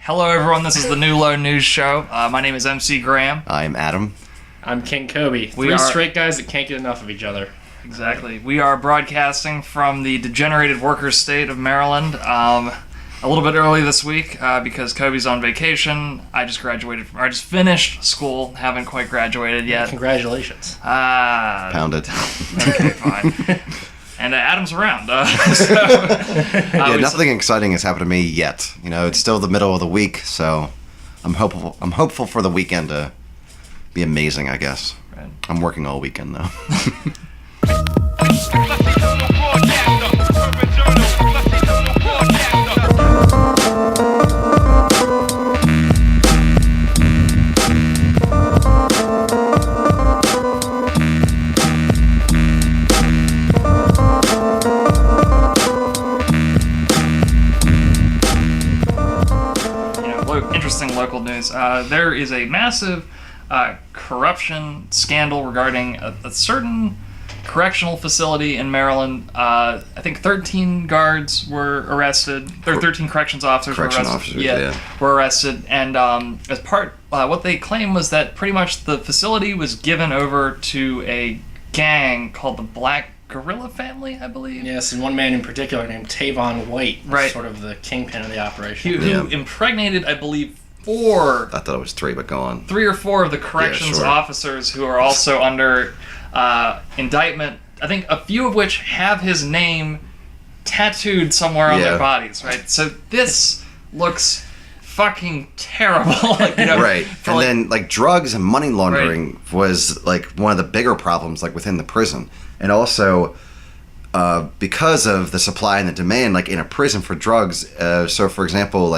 Hello, everyone. This is the New Low News Show. My name is MC Graham. I'm Adam. I'm King Kobe. Three straight guys that can't get enough of each other. Exactly. We are broadcasting from the degenerated workers' state of Maryland. A little bit early this week because Kobe's on vacation. I just finished school. Haven't quite graduated yet. Congratulations. Pound it. Okay, fine. And Adam's around. Nothing exciting has happened to me yet. You know, it's still the middle of the week, so I'm hopeful for the weekend to be amazing, I guess. Right. I'm working all weekend, though. Interesting local news. There is a massive corruption scandal regarding a certain correctional facility in Maryland. I think 13 guards were arrested. 13 corrections officers were arrested. Were arrested. And as part, what they claim was that pretty much the facility was given over to a gang called the Guerilla family, I believe. Yes, and one man in particular named Tavon White, right, sort of the kingpin of the operation. Who impregnated, I believe, I thought it was 3, but go on. 3 or 4 of the corrections officers who are also under indictment. I think a few of which have his name tattooed somewhere on their bodies, right? So this looks fucking terrible. Right. And then, drugs and money laundering was, one of the bigger problems, within the prison. And also, because of the supply and the demand, in a prison for drugs, so, for example,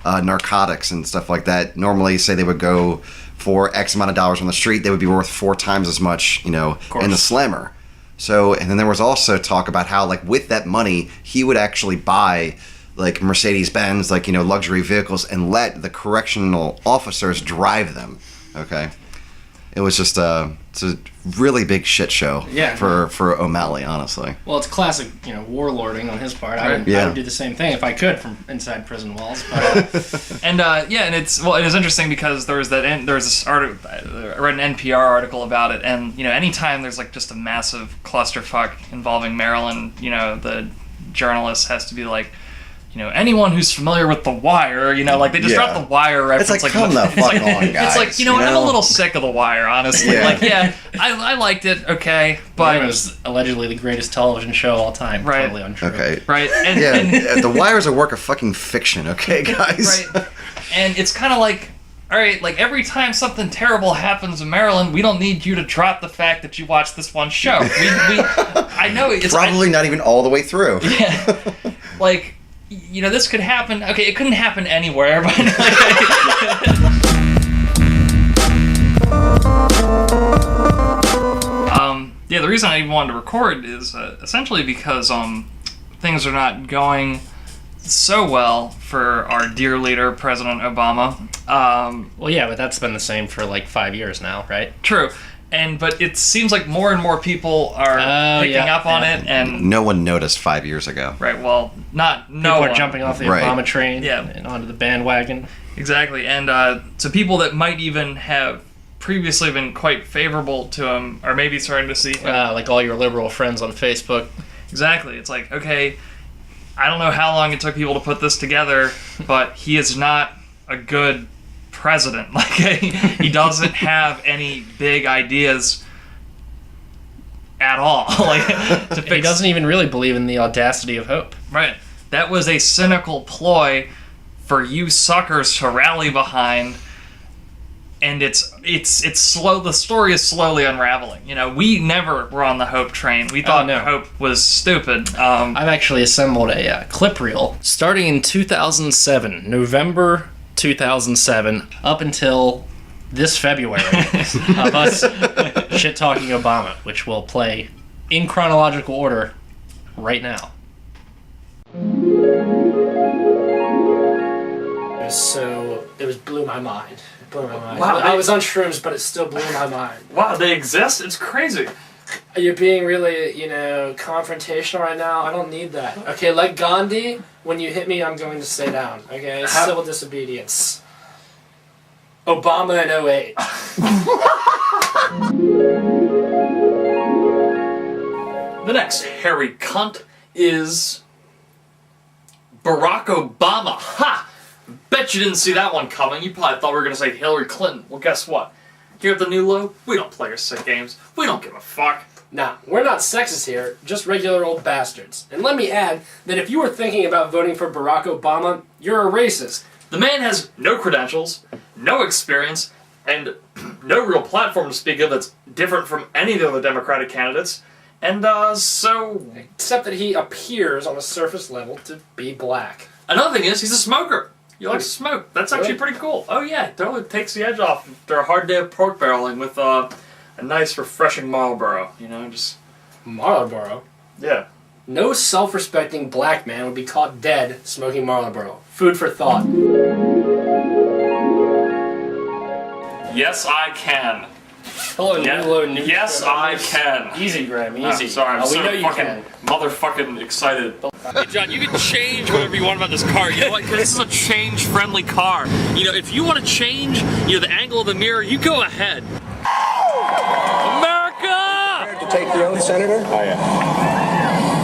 narcotics and stuff like that, normally, say they would go for X amount of dollars on the street, they would be worth 4 times as much, in the slammer. So, and then there was also talk about how, with that money, he would actually buy, Mercedes-Benz, luxury vehicles and let the correctional officers drive them, okay? It was just it's a really big shit show for O'Malley, honestly. Well, it's classic, warlording on his part. I would do the same thing if I could from inside prison walls. But, and it is interesting because there was this article, I read an NPR article about it, and anytime there's just a massive clusterfuck involving Maryland, the journalist has to be like, anyone who's familiar with The Wire, they just dropped The Wire reference. It's come the fuck on, guys. It's I'm a little sick of The Wire, honestly. I liked it, okay, but... It was allegedly the greatest television show of all time. Right. Totally untrue. Okay. Right. And The Wire's a work of fucking fiction, okay, guys? Right. And it's kind of all right, every time something terrible happens in Maryland, we don't need you to drop the fact that you watched this one show. I know it's... Probably not even all the way through. Yeah. This could happen. Okay, it couldn't happen anywhere, but the reason I even wanted to record is essentially because things are not going so well for our dear leader, President Obama. But that's been the same for 5 years now, right? True. But it seems like more and more people are picking up on it, and no one noticed 5 years ago. Right. Well, people are jumping off the Obama train, and onto the bandwagon. Exactly, and to people that might even have previously been quite favorable to him, are maybe starting to see like all your liberal friends on Facebook. Exactly. It's okay, I don't know how long it took people to put this together, but he is not a good president. He doesn't have any big ideas at all. He doesn't even really believe in the audacity of hope. Right. That was a cynical ploy for you suckers to rally behind, and it's slow. The story is slowly unraveling. We never were on the hope train. We thought hope was stupid. I've actually assembled a clip reel starting in 2007, November 2007, up until this February, of us shit-talking Obama, which we'll play in chronological order right now. It blew my mind. Wow, I was on shrooms, but it still blew my mind. Wow, they exist? It's crazy. You're being really, confrontational right now. I don't need that. Okay, like Gandhi, when you hit me, I'm going to stay down. Okay, civil disobedience. Obama in '08. The next hairy cunt is Barack Obama. Ha! Bet you didn't see that one coming. You probably thought we were going to say Hillary Clinton. Well, guess what? Here at the New Low, we don't play your sick games. We don't give a fuck. Nah, we're not sexist here, just regular old bastards. And let me add that if you were thinking about voting for Barack Obama, you're a racist. The man has no credentials, no experience, and no real platform to speak of that's different from any of the other Democratic candidates. And, so... Except that he appears on a surface level to be black. Another thing is, he's a smoker. You like to smoke. That's actually pretty cool. Oh, yeah, it totally takes the edge off after a hard day of pork barreling with, a nice, refreshing Marlboro. Just... Marlboro? Yeah. No self-respecting black man would be caught dead smoking Marlboro. Food for thought. Yes, I can. Hello, New News. Yes, I can. Easy, Graham, easy. Sorry, I'm we so know you fucking can. motherfucking excited. Hey, John, you can change whatever you want about this car. You know what? 'Cause this is a change-friendly car. If you want to change, the angle of the mirror, you go ahead. America! To take the oath, Senator? I am.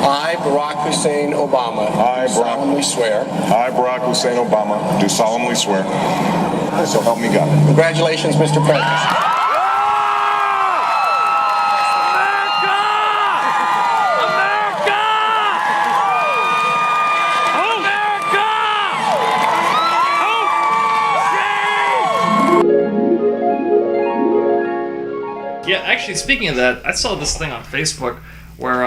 I, Barack Hussein Obama, solemnly swear. I, Barack Hussein Obama, do solemnly swear. So help me God. Congratulations, Mr. President. Yeah, actually, speaking of that, I saw this thing on Facebook where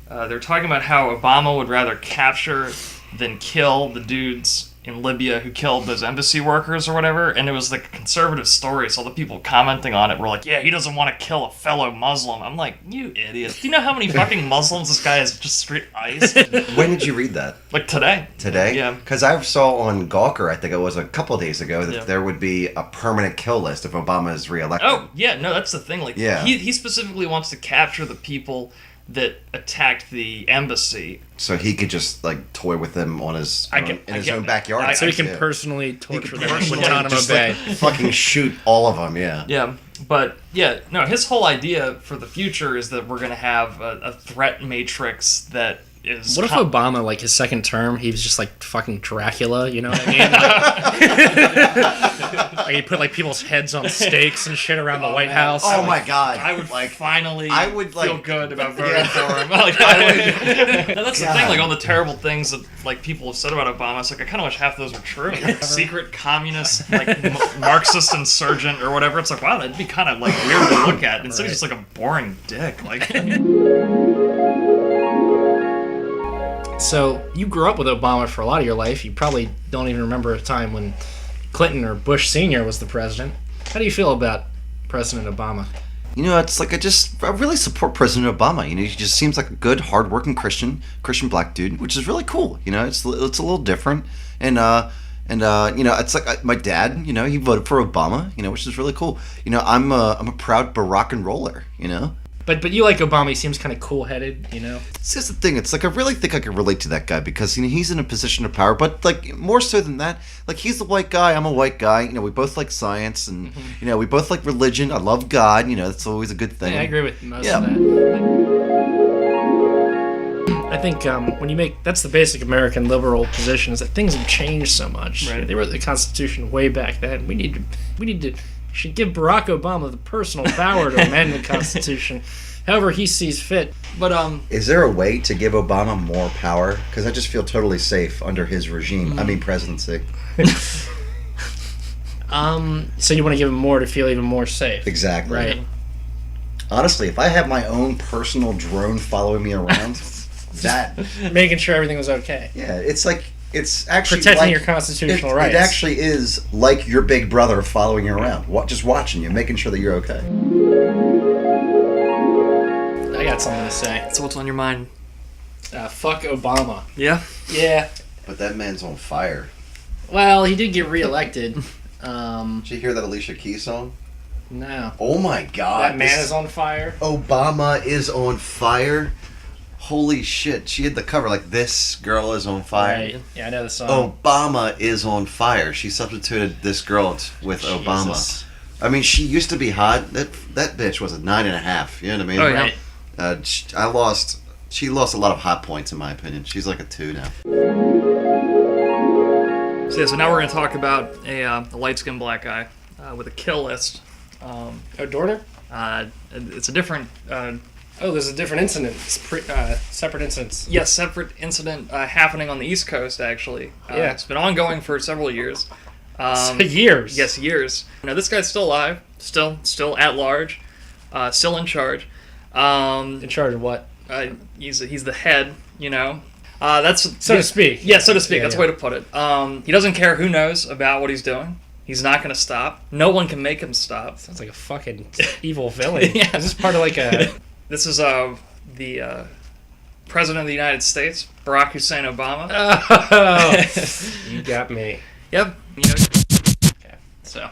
they're talking about how Obama would rather capture than kill the dudes in Libya who killed those embassy workers or whatever, and it was like a conservative story, so all the people commenting on it were like, yeah, he doesn't want to kill a fellow Muslim. I'm like, you idiot. Do you know how many fucking Muslims this guy has just straight iced? When did you read that? Like today. Today? Yeah. Because I saw on Gawker, I think it was a couple days ago, that there would be a permanent kill list if Obama is reelected. Oh, yeah, no, that's the thing. Like, he specifically wants to capture the people that attacked the embassy. So he could just, toy with them on his own backyard. So he can personally torture them in Guantanamo Bay. Fucking shoot all of them, yeah. Yeah, but, his whole idea for the future is that we're going to have a threat matrix that is... What if Obama, his second term, he was just, fucking Dracula, you know what I mean? He put, people's heads on stakes and shit around the White House. Oh, my God. I would finally feel good about voting for him. That's the thing, all the terrible things that, people have said about Obama, it's I kind of wish half of those were true. Secret communist, Marxist insurgent or whatever. It's wow, that'd be kind of, weird to look at. Instead, he's just, a boring dick. So, you grew up with Obama for a lot of your life. You probably don't even remember a time when Clinton or Bush Sr. was the president. How do you feel about President Obama? It's I really support President Obama. He just seems like a good, hardworking Christian black dude, which is really cool. It's a little different. And it's my dad, he voted for Obama, which is really cool. I'm a proud Barack and roller, But you like Obama. He seems kind of cool-headed, It's just the thing. It's I really think I could relate to that guy because he's in a position of power. But more so than that, he's a white guy. I'm a white guy. We both like science, and we both like religion. I love God. That's always a good thing. Yeah, I agree with most of that. I think that's the basic American liberal position is that things have changed so much. Right. They wrote the Constitution way back then. We need to. Should give Barack Obama the personal power to amend the Constitution however he sees fit. But is there a way to give Obama more power? Because I just feel totally safe under his regime. I mean presidency. So you want to give him more to feel even more safe? Exactly. Right. Honestly, if I have my own personal drone following me around, that making sure everything was okay. Yeah, it's actually protecting your constitutional rights. It actually is like your big brother following you around, just watching you, making sure that you're okay. I got something to say. So what's on your mind? Fuck Obama. Yeah? Yeah. But that man's on fire. Well, he did get reelected. Did you hear that Alicia Keys song? No. Oh my God! That man is on fire. Obama is on fire. Holy shit! She had the cover like "This girl is on fire." Right. Yeah, I know the song. Obama is on fire. She substituted this girl with Obama. Jesus. I mean, she used to be hot. That bitch was a 9.5. You know what I mean? Oh, yeah. Right. She lost a lot of hot points in my opinion. She's like a 2 now. So now we're going to talk about a light-skinned black guy with a kill list. Dorner? It's a different... There's a different incident. Separate incidents. Yes, separate incident happening on the East Coast, actually. Yeah. It's been ongoing for several years. Years. Yes, years. Now, this guy's still alive, still at large, still in charge. In charge of what? He's the head, you know. That's So to speak. Yeah, so to speak. Yeah, That's yeah. the way to put it. He doesn't care who knows about what he's doing. He's not going to stop. No one can make him stop. Sounds like a fucking evil villain. Yeah. Is this part of like a... This is the President of the United States, Barack Hussein Obama. Oh, you got me. Yep. You know, Okay. So,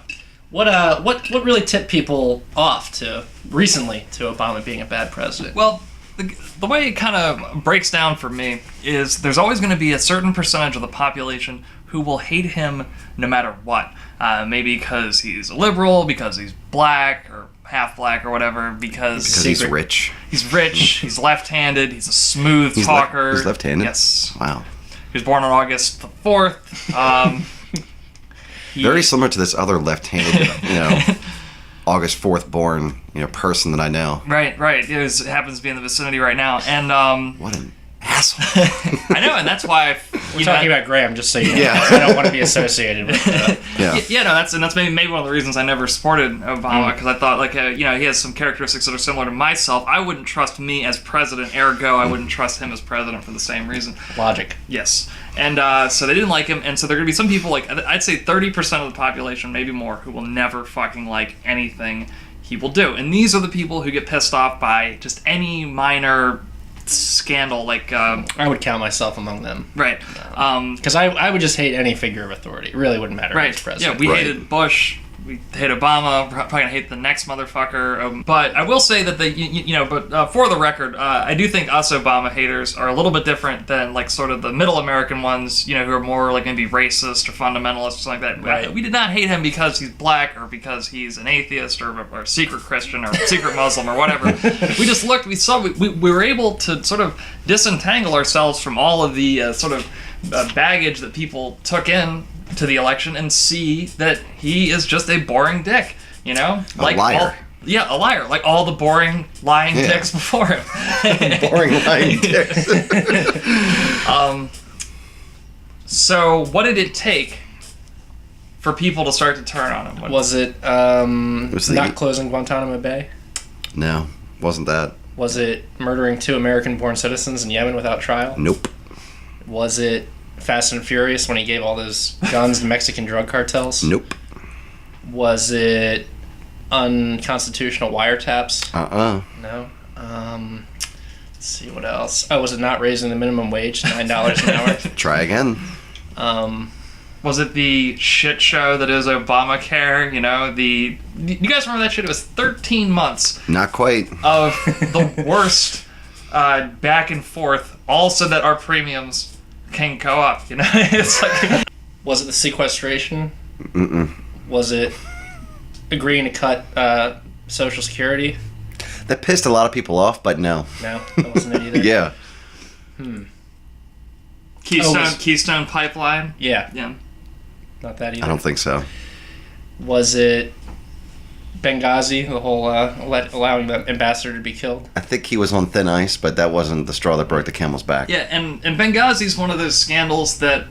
what really tipped people off recently to Obama being a bad president? well, the way it kind of breaks down for me is there's always going to be a certain percentage of the population who will hate him no matter what. Maybe because he's a liberal, because he's black or half black or whatever, Because he's rich. He's rich, he's left-handed, he's a smooth talker. He's left-handed? Yes. Wow. He was born on August the 4th. Very similar to this other left-handed, August 4th born, person that I know. Right. It happens to be in the vicinity right now. And What an asshole. I know, and that's why We're talking about Graham, just so you know. Yeah. I don't want to be associated with Yeah. Yeah, no, that's maybe one of the reasons I never supported Obama, because I thought he has some characteristics that are similar to myself. I wouldn't trust me as president, ergo I wouldn't trust him as president for the same reason. logic. Yes. And so they didn't like him, and so there are going to be some people, I'd say 30% of the population, maybe more, who will never fucking like anything he will do. And these are the people who get pissed off by just any minor scandal, I would count myself among them. right. Because I would just hate any figure of authority. It really wouldn't matter Right. who's president. Yeah, we Right. hated Bush. We hate Obama. We're probably gonna hate the next motherfucker. But I will say that for the record, I do think us Obama haters are a little bit different than sort of the middle American ones, who are more going to be racist or fundamentalist or something like that. Right. We did not hate him because he's black or because he's an atheist or a secret Christian or secret Muslim or whatever. We just looked. We saw. We were able to sort of disentangle ourselves from all of the sort of baggage that people took in to the election and see that he is just a boring dick, A liar. A liar, like all the boring lying dicks before him. Boring lying dicks. So what did it take for people to start to turn on him? Was it the- not closing Guantanamo Bay? No, wasn't that. Was it murdering 2 American-born citizens in Yemen without trial? Nope. Was it Fast and Furious when he gave all those guns to Mexican drug cartels? Nope. Was it unconstitutional wiretaps? No. Let's see what else. Oh, was it not raising the minimum wage to $9 an hour? Try again. Was it the shit show that is Obamacare? You guys remember that shit? It was 13 months Not quite. of the worst back and forth, all so that our premiums can go up. It's like. Was it the sequestration? Mm-mm. Was it agreeing to cut Social Security? That pissed a lot of people off, but no. No, that wasn't it either. Yeah. Keystone Pipeline. Yeah, Yeah. not that either. I don't think so. Was it Benghazi, the whole allowing the ambassador to be killed? I think he was on thin ice, but that wasn't the straw that broke the camel's back. Yeah, and Benghazi's one of those scandals that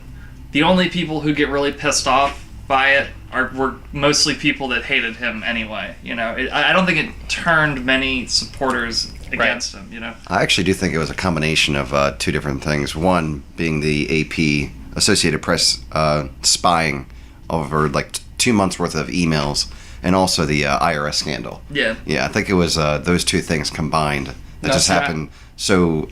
the only people who get really pissed off by it were mostly people that hated him anyway. I don't think it turned many supporters against him. I actually do think it was a combination of 2 different things. One being the AP, Associated Press, spying over 2 months worth of emails, and also the IRS scandal. Yeah. Yeah, I think it was those 2 things combined that just happened so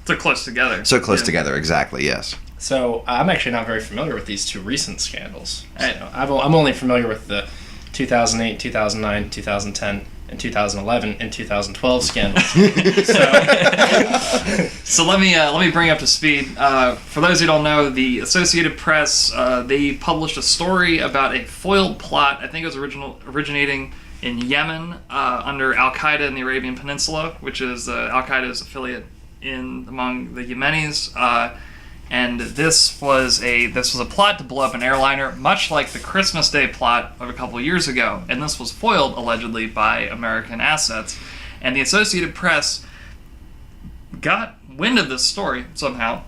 close together. so close together. Exactly. Yes. So I'm actually not very familiar with these 2 recent scandals. Right. So I'm only familiar with the 2008, 2009, 2010, and 2011 and 2012 scandals. So let me bring you up to speed. For those who don't know, the Associated Press, they published a story about a foiled plot. I think it was originating in Yemen under Al Qaeda in the Arabian Peninsula, which is Al Qaeda's affiliate among the Yemenis. And this was a plot to blow up an airliner, much like the Christmas Day plot of a couple of years ago. And this was foiled, allegedly, by American assets. And the Associated Press got wind of this story somehow,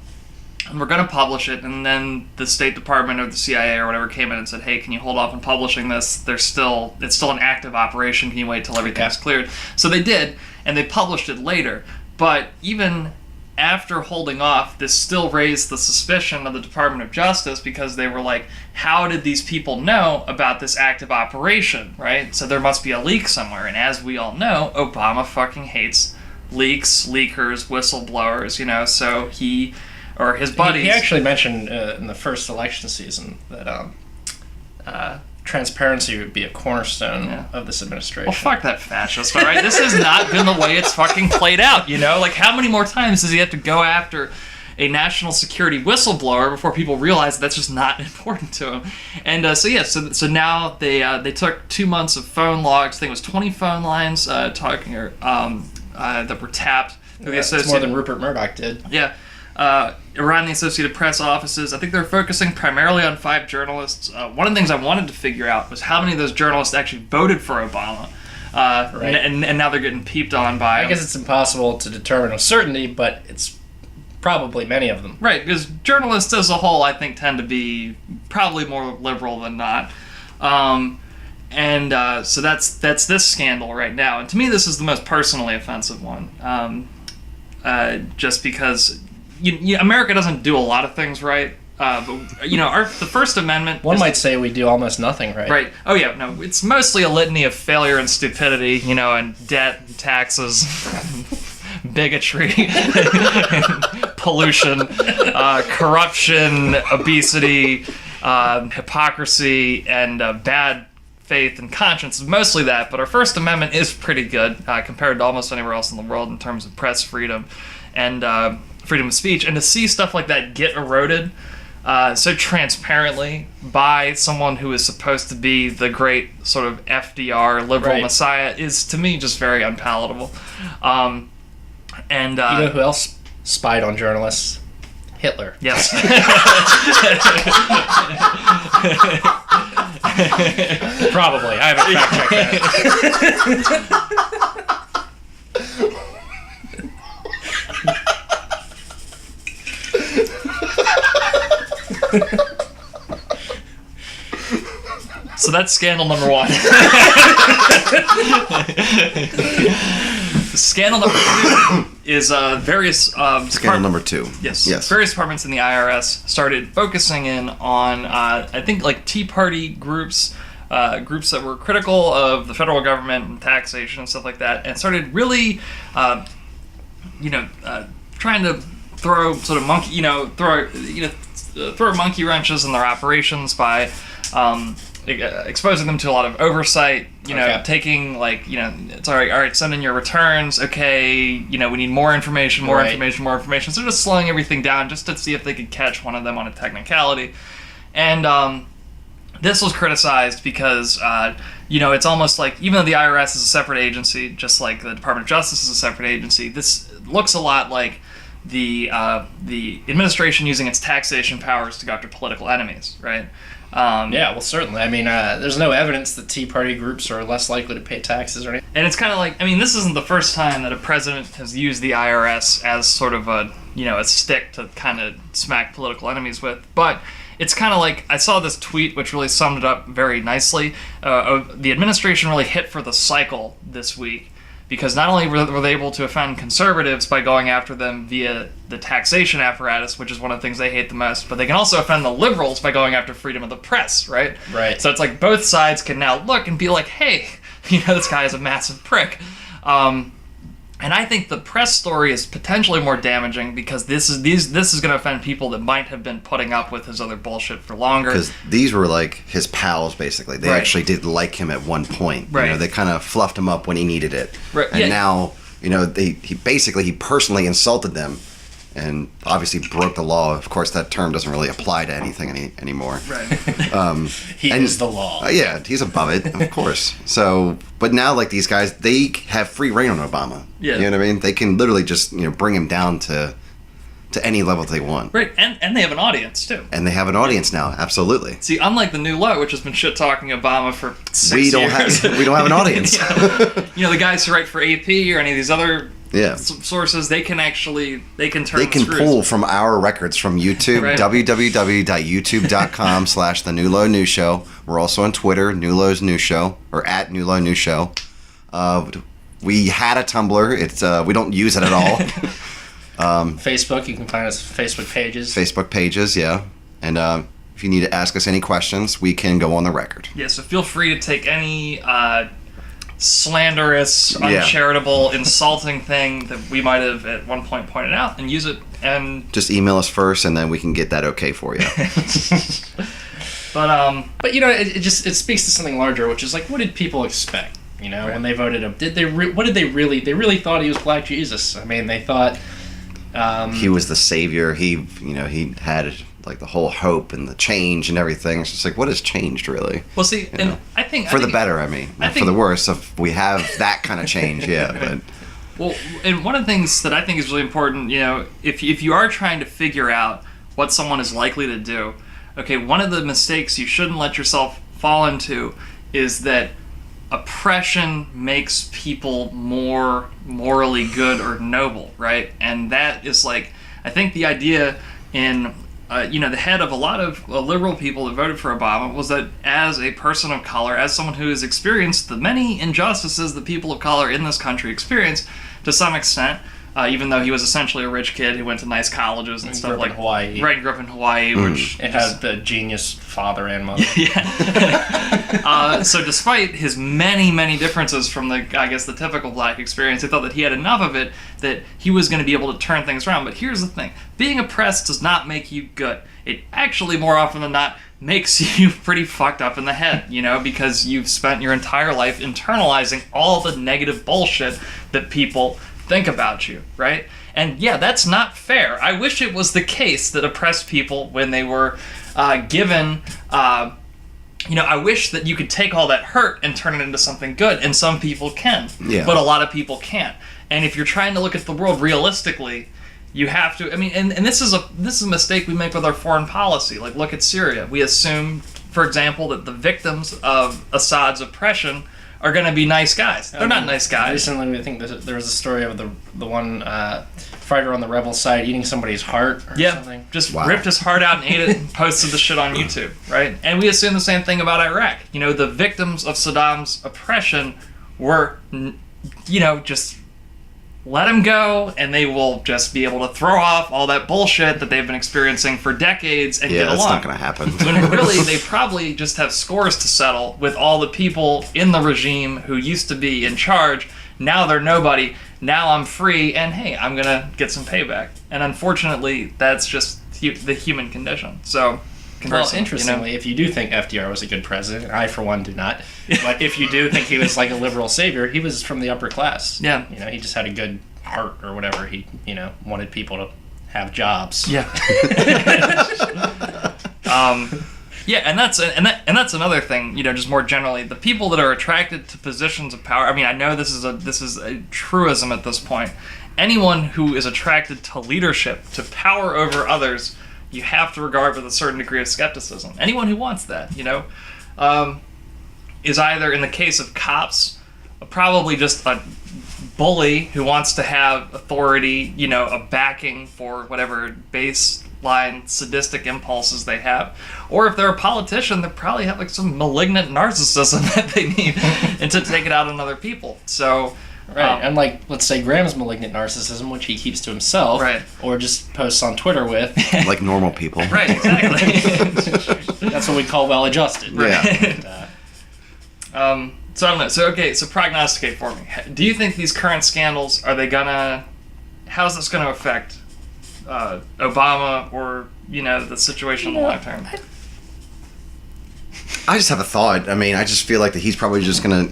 and we're going to publish it. And then the State Department or the CIA or whatever came in and said, "Hey, can you hold off on publishing this? It's still an active operation. Can you wait till everything's cleared?" So they did, and they published it later. But even after holding off, this still raised the suspicion of the Department of Justice, because they were like, how did these people know about this active operation, right? So there must be a leak somewhere. And as we all know, Obama fucking hates leaks, leakers, whistleblowers, so he or his buddies... He actually mentioned in the first election season that transparency would be a cornerstone of this administration. Well, fuck that fascist, all right? This has not been the way it's fucking played out, Like, how many more times does he have to go after a national security whistleblower before people realize that's just not important to him? And so now they took 2 months of phone logs. I think it was 20 phone lines that were tapped through the Associated... It's more than Rupert Murdoch did. Yeah. Around the Associated Press offices. I think they're focusing primarily on 5 journalists. One of the things I wanted to figure out was how many of those journalists actually voted for Obama. Right. And now they're getting peeped on by him. I guess it's impossible to determine with certainty, but it's probably many of them. Right, because journalists as a whole, I think, tend to be probably more liberal than not. So that's this scandal right now. And to me, this is the most personally offensive one. Just because... America doesn't do a lot of things right, but the First Amendment. One might say we do almost nothing right. Right. Oh yeah. No, it's mostly a litany of failure and stupidity. And debt, and taxes, bigotry, and pollution, corruption, obesity, hypocrisy, and bad faith and conscience. Mostly that. But our First Amendment is pretty good compared to almost anywhere else in the world in terms of press freedom and freedom of speech. And to see stuff like that get eroded so transparently by someone who is supposed to be the great sort of FDR liberal messiah is, to me, just very unpalatable. You know who else spied on journalists? Hitler. Yes. Probably. I haven't fact-checked that. So that's scandal number 1. Scandal number 2 is various... Scandal number 2. Yes. Various departments in the IRS started focusing in on, I think, like Tea Party groups that were critical of the federal government and taxation and stuff like that, and started really, trying to throw sort of throw monkey wrenches in their operations by exposing them to a lot of oversight. Taking it's all right, send in your returns. Okay, we need more information. So they're just slowing everything down just to see if they could catch one of them on a technicality. And this was criticized because it's almost like, even though the IRS is a separate agency, just like the Department of Justice is a separate agency, this looks a lot like the administration using its taxation powers to go after political enemies, right? Well, certainly. I mean, there's no evidence that Tea Party groups are less likely to pay taxes or anything. And it's kind of like, this isn't the first time that a president has used the IRS as sort of a stick to kind of smack political enemies with. But it's kind of like, I saw this tweet which really summed it up very nicely. The administration really hit for the cycle this week, because not only were they able to offend conservatives by going after them via the taxation apparatus, which is one of the things they hate the most, but they can also offend the liberals by going after freedom of the press, right? Right. So it's like both sides can now look and be like, hey, this guy is a massive prick. And And I think the press story is potentially more damaging because this is going to offend people that might have been putting up with his other bullshit for longer. Because these were like his pals, basically. They actually did like him at one point. Right. You know, they kind of fluffed him up when he needed it. Right. And now, you know, he personally insulted them, and obviously broke the law. Of course, that term doesn't really apply to anything anymore. Right. He is the law. Yeah, he's above it, of course. So, but now, like, these guys, they have free reign on Obama. Yeah. You know what I mean? They can literally just, you know, bring him down to any level they want. Right, and they have an audience, too. And they have an audience now, absolutely. See, unlike the New Law, which has been shit-talking Obama for 6 years. We don't have an audience. You know, the guys who write for AP or any of these other sources, they can turn They can screws. pull from our records from YouTube, Right. www.youtube.com/The New Low News Show. We're also on Twitter, New Low's News Show, or at New Low News Show. We had a Tumblr. It's we don't use it at all. Facebook, you can find us Facebook pages. Facebook pages, yeah. And if you need to ask us any questions, we can go on the record. Yeah, so feel free to take any slanderous, uncharitable, insulting thing that we might have at one point pointed out and use it. And just email us first, and then we can get that okay for you. But you know, it speaks to something larger, which is like, what did people expect? You know, when they voted him, what did they really? They really thought he was Black Jesus. I mean, they thought he was the savior. He had like the whole hope and the change and everything. It's just like, what has changed, really? Well, see, and I think for the better. I mean, not for the worse. If we have that kind of change, yeah. But well, and one of the things that I think is really important, you know, if you are trying to figure out what someone is likely to do, okay, one of the mistakes you shouldn't let yourself fall into is that oppression makes people more morally good or noble, right? And that is like, I think the idea in the head of a lot of liberal people that voted for Obama was that as a person of color, as someone who has experienced the many injustices that people of color in this country experience to some extent, even though he was essentially a rich kid who went to nice colleges and stuff like Hawaii. Right, grew up in Hawaii, which it had the genius father and mother. Yeah. So despite his many differences from the typical Black experience, he thought that he had enough of it that he was going to be able to turn things around. But here's the thing: being oppressed does not make you good. It actually, more often than not, makes you pretty fucked up in the head, you know, because you've spent your entire life internalizing all the negative bullshit that people think about you, right? And yeah, that's not fair. I wish it was the case that oppressed people, when they were given, I wish that you could take all that hurt and turn it into something good, and some people can, but a lot of people can't. And if you're trying to look at the world realistically, you have to. I mean, and this is a mistake we make with our foreign policy. Like, look at Syria. We assume, for example, that the victims of Assad's oppression are going to be nice guys. They're not nice guys. Recently, I think there was a story of the one fighter on the rebel side eating somebody's heart or something. Just ripped his heart out and ate it and posted the shit on YouTube, right? And we assume the same thing about Iraq. You know, the victims of Saddam's oppression were, just let them go, and they will just be able to throw off all that bullshit that they've been experiencing for decades and get along. Yeah, that's not going to happen. When really, they probably just have scores to settle with all the people in the regime who used to be in charge. Now they're nobody. Now I'm free, and hey, I'm going to get some payback. And unfortunately, that's just the human condition. So, well, interestingly, if you do think FDR was a good president, I, for one, do not. But if you do think he was like a liberal savior, he was from the upper class. Yeah. You know, he just had a good heart or whatever. He, wanted people to have jobs. Yeah. And that's another thing. Just more generally, the people that are attracted to positions of power. I mean, I know this is a truism at this point. Anyone who is attracted to leadership, to power over others, you have to regard with a certain degree of skepticism. Anyone who wants that, is either, in the case of cops, probably just a bully who wants to have authority, a backing for whatever baseline sadistic impulses they have. Or if they're a politician, they probably have like some malignant narcissism that they need and to take it out on other people. So... Right, and like, let's say Graham's malignant narcissism, which he keeps to himself, right, or just posts on Twitter with. Like normal people. Right, exactly. That's what we call well-adjusted. Right. So I don't know. So okay. So prognosticate for me. Do you think these current scandals how's this gonna affect Obama or the situation in the long term? I just have a thought. I mean, I just feel like that he's probably just gonna,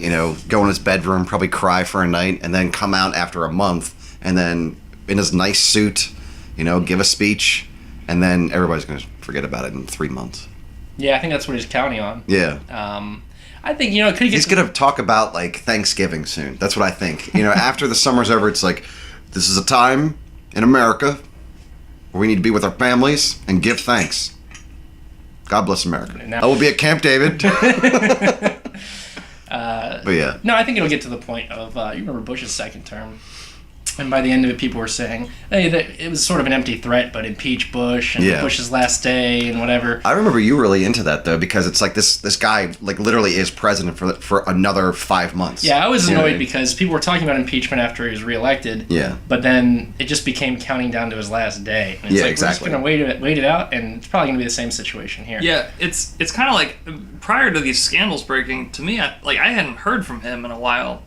go in his bedroom, probably cry for a night, and then come out after a month, and then in his nice suit, give a speech, and then everybody's gonna forget about it in 3 months. Yeah, I think that's what he's counting on. Yeah. I think could he get he's gonna talk about like Thanksgiving soon. That's what I think. After the summer's over, it's like this is a time in America where we need to be with our families and give thanks. God bless America. I will be at Camp David. But yeah. No, I think it'll get to the point of you remember Bush's second term. And by the end of it, people were saying, hey, it was sort of an empty threat, but impeach Bush and Bush's last day and whatever. I remember you really into that, though, because it's like this guy like literally is president for another 5 months. Yeah, I was annoyed because people were talking about impeachment after he was reelected. Yeah. But then it just became counting down to his last day. And it's exactly. We're just going to wait it out, and it's probably going to be the same situation here. Yeah, it's kind of like prior to these scandals breaking, to me, I hadn't heard from him in a while,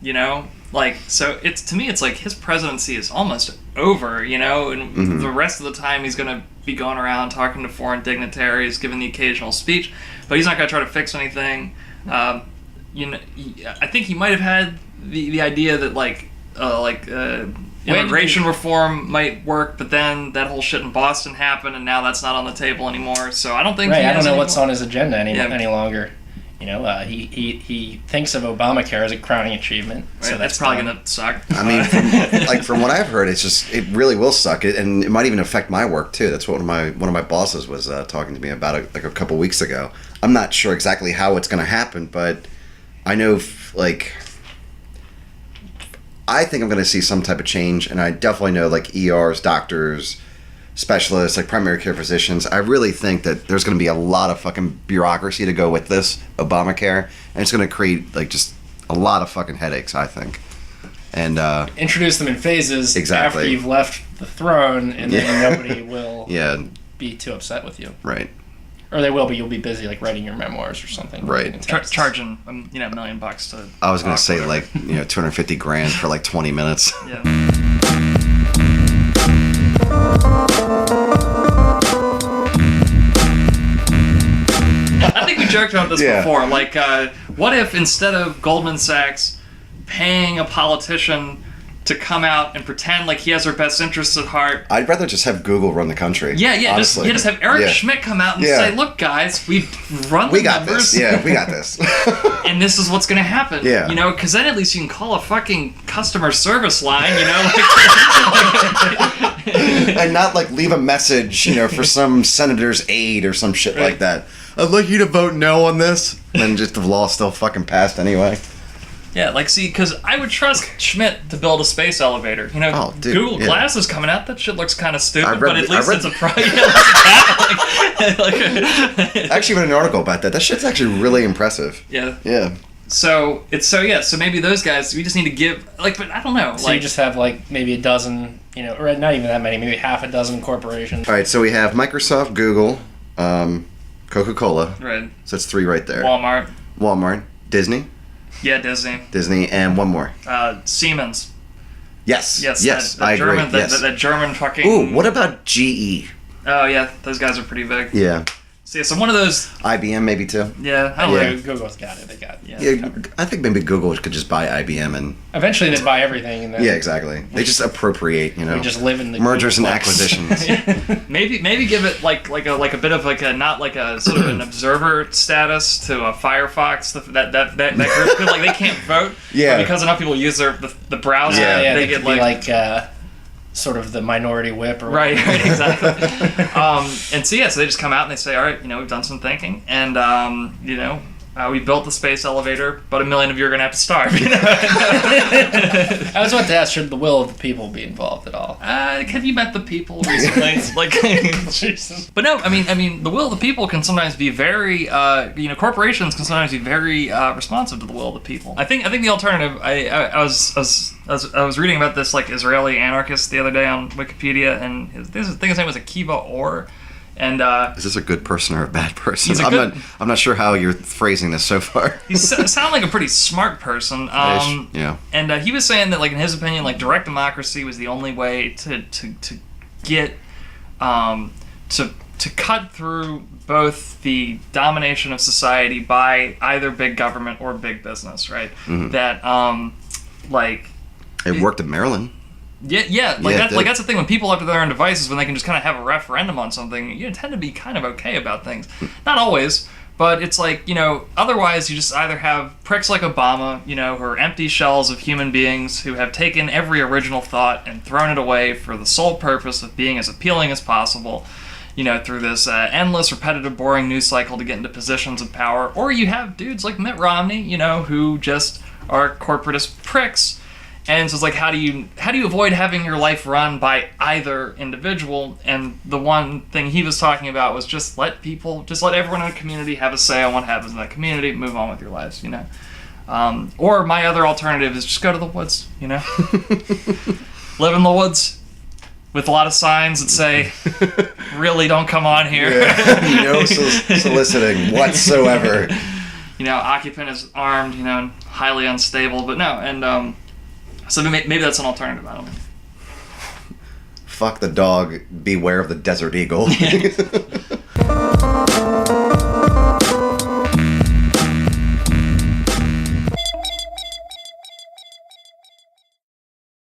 so to me it's like his presidency is almost over, and the rest of the time he's going to be going around talking to foreign dignitaries, giving the occasional speech, but he's not going to try to fix anything. I think he might have had the idea that immigration reform might work, but then that whole shit in Boston happened, and now that's not on the table anymore. So I don't think I don't know what's on his agenda any longer. He thinks of Obamacare as a crowning achievement. Right, so that's probably going to suck. I mean, from what I've heard, it really will suck. And it might even affect my work too. That's what one of my bosses was talking to me about a couple weeks ago. I'm not sure exactly how it's going to happen, but I know I think I'm going to see some type of change, and I definitely know ERs, doctors, specialists, primary care physicians. I really think that there's going to be a lot of fucking bureaucracy to go with this Obamacare, and it's going to create just a lot of fucking headaches, I think. And introduce them in phases exactly after you've left the throne, and then nobody will be too upset with you. Right. Or they will, but you'll be busy writing your memoirs or something. Right. Charging $1 million to. I was going to say $250,000 for 20 minutes. Yeah. I think we joked about this before. What if instead of Goldman Sachs paying a politician to come out and pretend like he has our best interests at heart? I'd rather just have Google run the country. Yeah, just have Eric Schmidt come out and say, "Look, guys, we run the numbers. This. Yeah, we got this. And this is what's going to happen. Yeah, because then at least you can call a fucking customer service line. And not leave a message, for some senator's aide or some shit like that. I'd like you to vote no on this, and then just the law still fucking passed anyway. Yeah, because I would trust Schmidt to build a space elevator. Google Glass is coming out. That shit looks kind of stupid, but at least it's a project. I actually read an article about that. That shit's actually really impressive. Yeah. Yeah. So maybe those guys, we just need to give, but I don't know. So you just have maybe a dozen, or not even that many, maybe half a dozen corporations. All right, so we have Microsoft, Google, Coca-Cola. Right. So that's 3 right there. Walmart. Disney. Yeah, Disney. Disney, and one more. Siemens. Yes. I agree. That German fucking... Ooh, what about GE? Oh, yeah, those guys are pretty big. Yeah. So one of those... IBM maybe too? Yeah, I don't know. Google's got it. They got it. Yeah, I think maybe Google could just buy IBM and... Eventually they'd buy everything. And then exactly. They just appropriate, We just live in the... mergers and acquisitions. Maybe give it like a bit of not like a sort of an observer status to a Firefox. That group, they can't vote. Yeah. But because enough people use the browser, they get sort of the minority whip or right, exactly. And so they just come out and they say, all right, we've done some thinking, and we built the space elevator, but 1 million of you are going to have to starve. I was about to ask, should the will of the people be involved at all? Have you met the people recently? Jesus. But no, I mean, the will of the people can sometimes be very, corporations can sometimes be very responsive to the will of the people. I think the alternative. I was reading about this Israeli anarchist the other day on Wikipedia, and his name was Akiva Orr. And is this a good person or a bad person? He's a I'm not sure how you're phrasing this so far. he sounded like a pretty smart person. Yeah. And he was saying that, like, in his opinion, like, direct democracy was the only way to get to cut through both the domination of society by either big government or big business, right? Mm-hmm. That like it worked in Maryland. Yeah, that's the thing. When people have their own devices, when they can just kind of have a referendum on something, you tend to be kind of okay about things. Not always, but it's like, otherwise you just either have pricks like Obama, who are empty shells of human beings who have taken every original thought and thrown it away for the sole purpose of being as appealing as possible, through this endless, repetitive, boring news cycle to get into positions of power. Or you have dudes like Mitt Romney, who just are corporatist pricks. And so it's like, how do you avoid having your life run by either individual? And the one thing he was talking about was just let everyone in a community have a say on what happens in that community, move on with your lives, Or my other alternative is just go to the woods, Live in the woods with a lot of signs that say, really don't come on here. Yeah. No soliciting whatsoever. Occupant is armed, and highly unstable, but no, and so maybe that's an alternative. I don't know. Fuck the dog. Beware of the desert eagle.